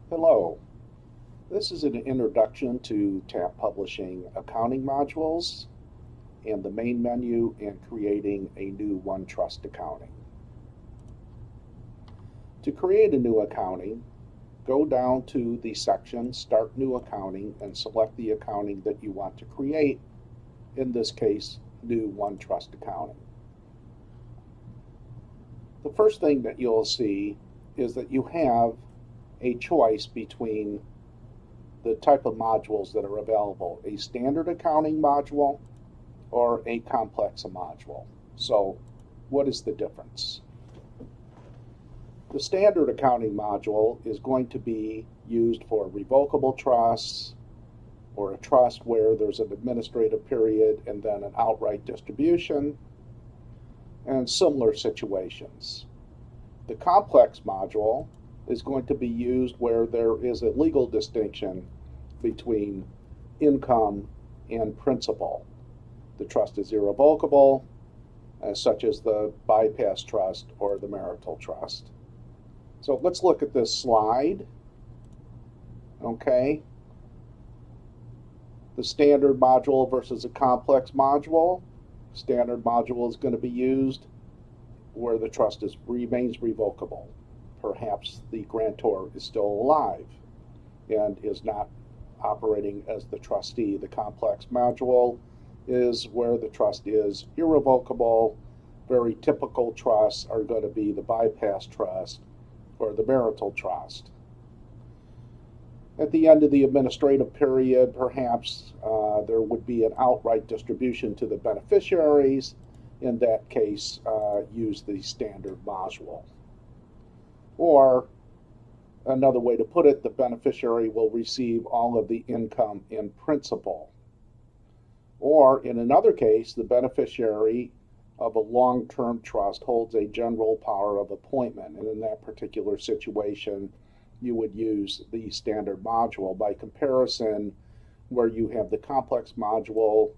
Hello, this is an introduction to Tab Publishing accounting modules and the main menu and creating a new OneTrust accounting. To create a new accounting, go down to the section Start New Accounting and select the accounting that you want to create, in this case, New OneTrust Accounting. The first thing that you'll see is that you have a choice between the type of modules that are available, a standard accounting module or a complex module. So what is the difference? The standard accounting module is going to be used for revocable trusts or a trust where there's an administrative period and then an outright distribution and similar situations. The complex module is going to be used where there is a legal distinction between income and principal. The trust is irrevocable, such as the bypass trust or the marital trust. So let's look at this slide. Okay. The standard module versus a complex module. Standard module is going to be used where the trust remains revocable. Perhaps the grantor is still alive and is not operating as the trustee. The complex module is where the trust is irrevocable. Very typical trusts are going to be the bypass trust or the marital trust. At the end of the administrative period, perhaps there would be an outright distribution to the beneficiaries. In that case, use the standard module. Or another way to put it, the beneficiary will receive all of the income in principal. Or in another case, the beneficiary of a long-term trust holds a general power of appointment. And in that particular situation, you would use the standard module. By comparison, where you have the complex module,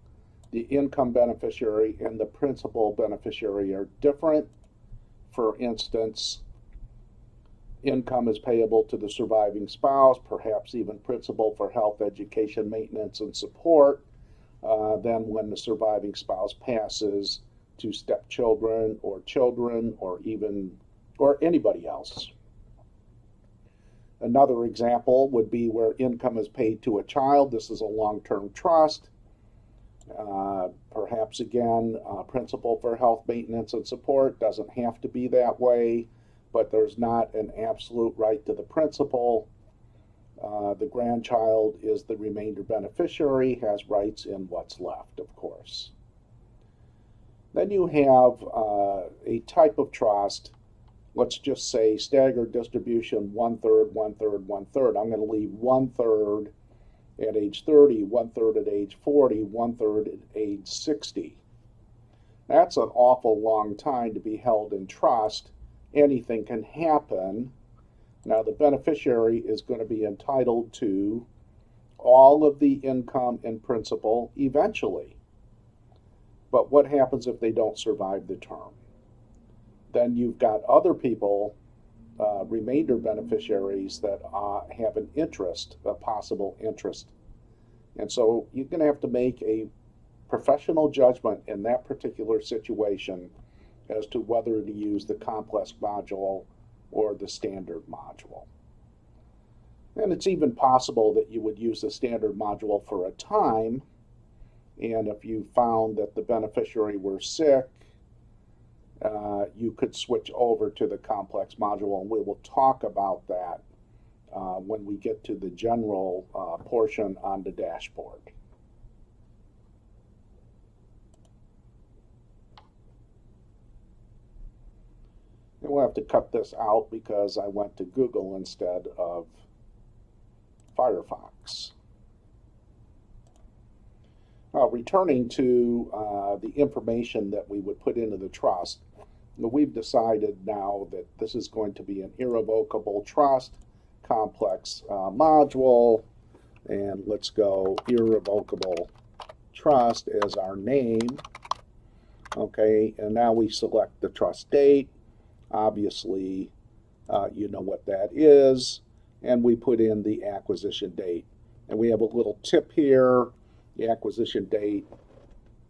the income beneficiary and the principal beneficiary are different. For instance, income is payable to the surviving spouse, perhaps even principal for health, education, maintenance, and support. Then when the surviving spouse passes, to stepchildren or children or anybody else. Another example would be where income is paid to a child. This is a long-term trust. Perhaps again, principal for health, maintenance, and support. Doesn't have to be that way, but there's not an absolute right to the principal. The grandchild is the remainder beneficiary, has rights in what's left, of course. Then you have a type of trust, let's just say staggered distribution, 1/3, 1/3, 1/3. I'm going to leave 1/3 at age 30, 1/3 at age 40, 1/3 at age 60. That's an awful long time to be held in trust. Anything can happen. Now the beneficiary is going to be entitled to all of the income and principal eventually. But what happens if they don't survive the term? Then you've got other people, remainder beneficiaries, that have an interest, a possible interest. And so you're going to have to make a professional judgment in that particular situation as to whether to use the complex module or the standard module. And it's even possible that you would use the standard module for a time, and if you found that the beneficiary were sick, you could switch over to the complex module, and we will talk about that when we get to the general portion on the dashboard. And we'll have to cut this out because I went to Google instead of Firefox. Returning to the information that we would put into the trust, we've decided now that this is going to be an irrevocable trust, complex module, and let's go irrevocable trust as our name. Okay, and now we select the trust date. Obviously, you know what that is. and we put in the acquisition date. And we have a little tip here. The acquisition date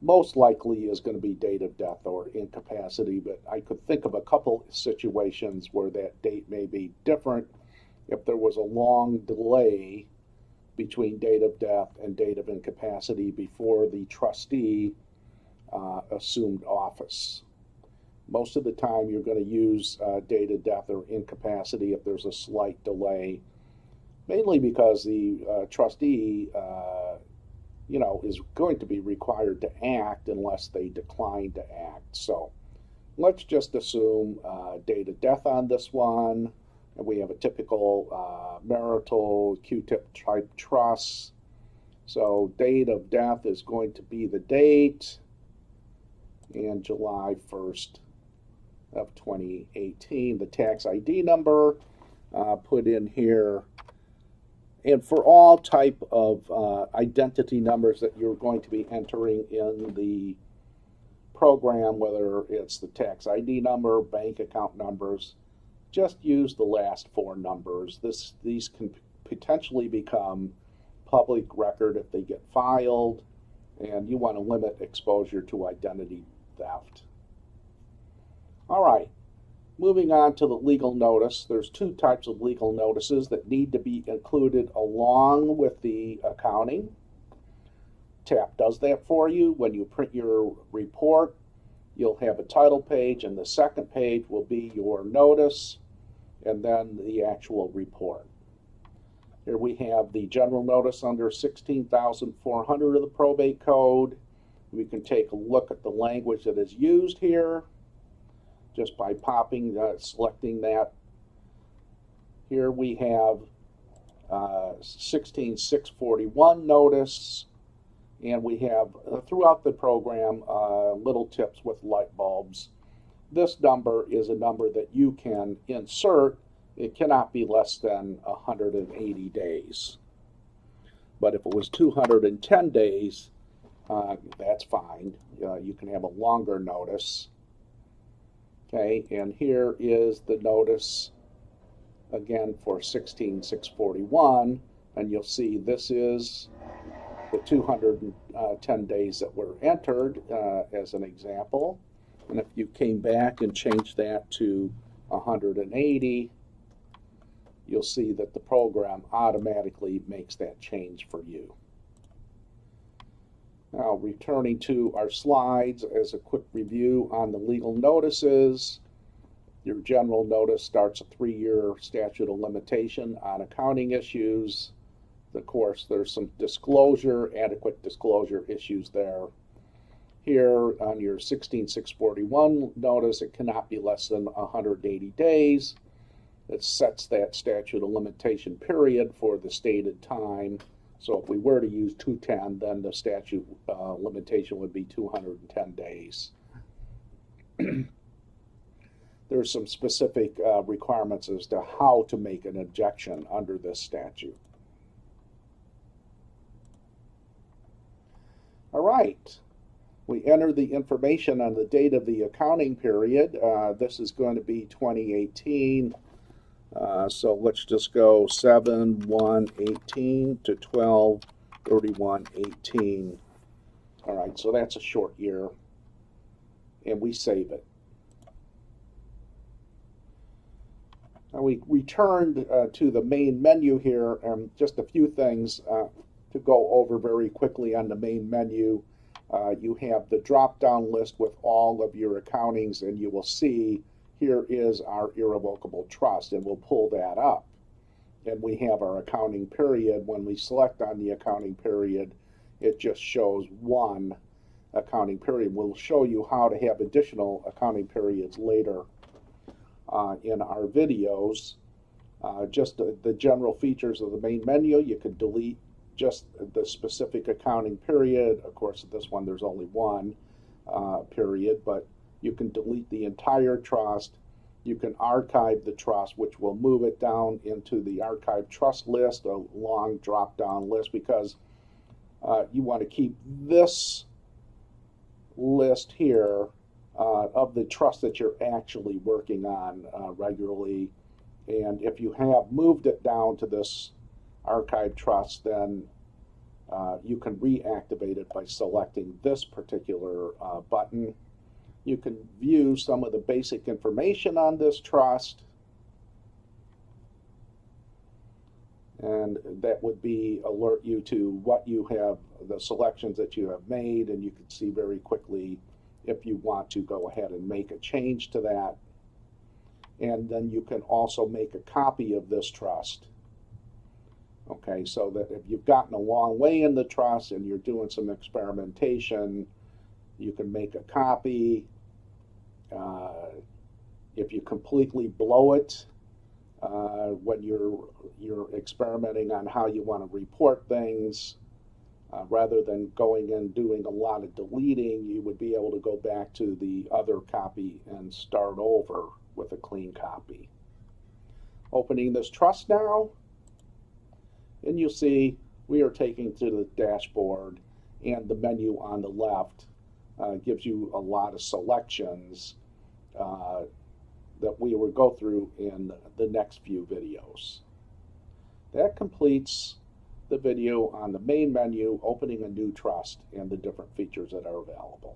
most likely is going to be date of death or incapacity, but I could think of a couple situations where that date may be different if there was a long delay between date of death and date of incapacity before the trustee assumed office. Most of the time you're going to use date of death or incapacity if there's a slight delay, mainly because the trustee is going to be required to act unless they decline to act. So let's just assume date of death on this one. And we have a typical marital Q-tip type trust. So date of death is going to be the date, and July 1st of 2018. The tax ID number put in here. And for all type of identity numbers that you're going to be entering in the program, whether it's the tax ID number, bank account numbers, just use the last four numbers. These can potentially become public record if they get filed, and you want to limit exposure to identity theft. All right. Moving on to the legal notice, there's two types of legal notices that need to be included along with the accounting. TAP does that for you. When you print your report, you'll have a title page, and the second page will be your notice, and then the actual report. Here we have the general notice under 16,400 of the probate code. We can take a look at the language that is used here, just by selecting that. Here we have 16,641 notice, and we have throughout the program little tips with light bulbs. This number is a number that you can insert. It cannot be less than 180 days. But if it was 210 days, that's fine. You can have a longer notice. Okay, and here is the notice again for 16,641, and you'll see this is the 210 days that were entered as an example. And if you came back and changed that to 180, you'll see that the program automatically makes that change for you. Now, returning to our slides as a quick review on the legal notices, your general notice starts a 3-year statute of limitation on accounting issues. Of course, there's some adequate disclosure issues there. Here on your 16,641 notice, it cannot be less than 180 days. It sets that statute of limitation period for the stated time. So if we were to use 210, then the statute limitation would be 210 days. There's some specific requirements as to how to make an objection under this statute. All right. We enter the information on the date of the accounting period. This is going to be 2018. So let's just go 7/1/18 to 12/31/18. All right, so that's a short year, and we save it. Now we returned to the main menu here, and just a few things to go over very quickly on the main menu. You have the drop-down list with all of your accountings, and you will see here is our irrevocable trust, and we'll pull that up. And we have our accounting period. When we select on the accounting period, it just shows one accounting period. We'll show you how to have additional accounting periods later in our videos. Just the general features of the main menu. You can delete just the specific accounting period. Of course, this one there's only one period, but you can delete the entire trust. You can archive the trust, which will move it down into the archive trust list, a long drop-down list, because you want to keep this list here of the trust that you're actually working on regularly, And if you have moved it down to this archive trust, then you can reactivate it by selecting this particular button. You can view some of the basic information on this trust, and that would be alert you to what you have, the selections that you have made, and you can see very quickly if you want to go ahead and make a change to that. And then you can also make a copy of this trust. Okay, so that if you've gotten a long way in the trust and you're doing some experimentation, you can make a copy. If you completely blow it when you're experimenting on how you want to report things, rather than going and doing a lot of deleting, you would be able to go back to the other copy and start over with a clean copy. Opening this trust now, and you'll see we are taking to the dashboard, and the menu on the left gives you a lot of selections that we will go through in the next few videos. That completes the video on the main menu, opening a new trust, and the different features that are available.